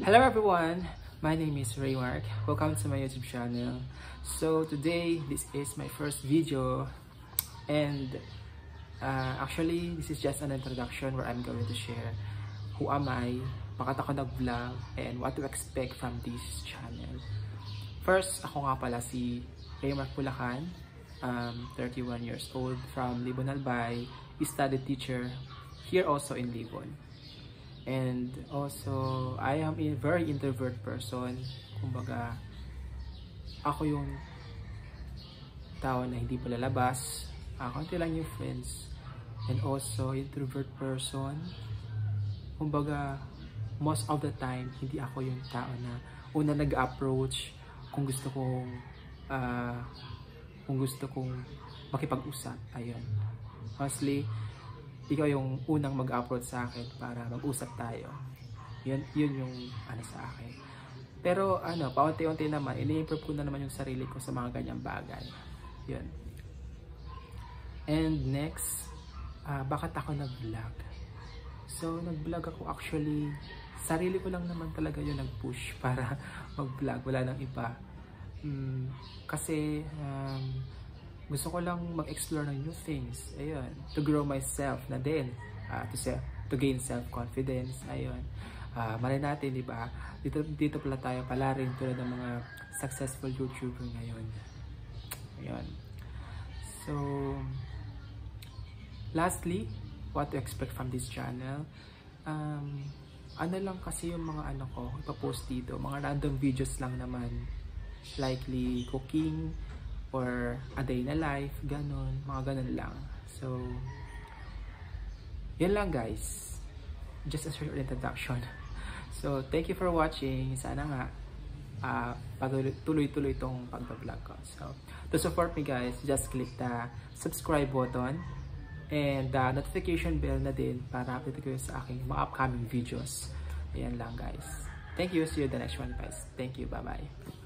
Hello everyone, my name is Raymark. Welcome to my YouTube channel. So today, this is my first video, and actually this is just an introduction where I'm going to share who am I, bakit ako nag-vlog, and what to expect from this channel. First, ako nga pala si Raymark Pulacan, 31 years old, from Libon Albay, study teacher here also in Libon. And also, I am a very introvert person. Kumbaga, ako yung tao na hindi palalabas. Konti lang yung friends. And also, introvert person. Kumbaga, most of the time, hindi ako yung tao na una nag-approach kung gusto kong makipag-usap. Ayun. Mostly, ikaw yung unang mag-approach sa akin para mag-usap tayo. Yun yung ano sa akin. Pero paunti-unti naman, ini-improve ko na naman yung sarili ko sa mga ganyang bagay. Yun. And next, bakit ako nag-vlog? So, nag-vlog ako actually, sarili ko lang naman talaga yung nag-push para mag-vlog. Wala nang iba. Kasi, gusto ko lang mag-explore ng new things. Ayun. To grow myself na din. To gain self-confidence. Ayun. Malay natin, di ba? Dito pala tayo pala rin tulad ng mga successful YouTuber ngayon. Ayun. So, lastly, what to expect from this channel? Ano lang kasi yung mga ko, ipapost dito. Mga random videos lang naman. Likely cooking, or a day na life, ganon, mga ganon lang. So, yun lang guys. Just a short introduction. So, thank you for watching. Sana nga, tuloy-tuloy itong pag-vlog ko. So, to support me guys, just click the subscribe button and the notification bell na din para update kayo sa aking mga upcoming videos. Ayan lang guys. Thank you. See you in the next one guys. Thank you. Bye-bye.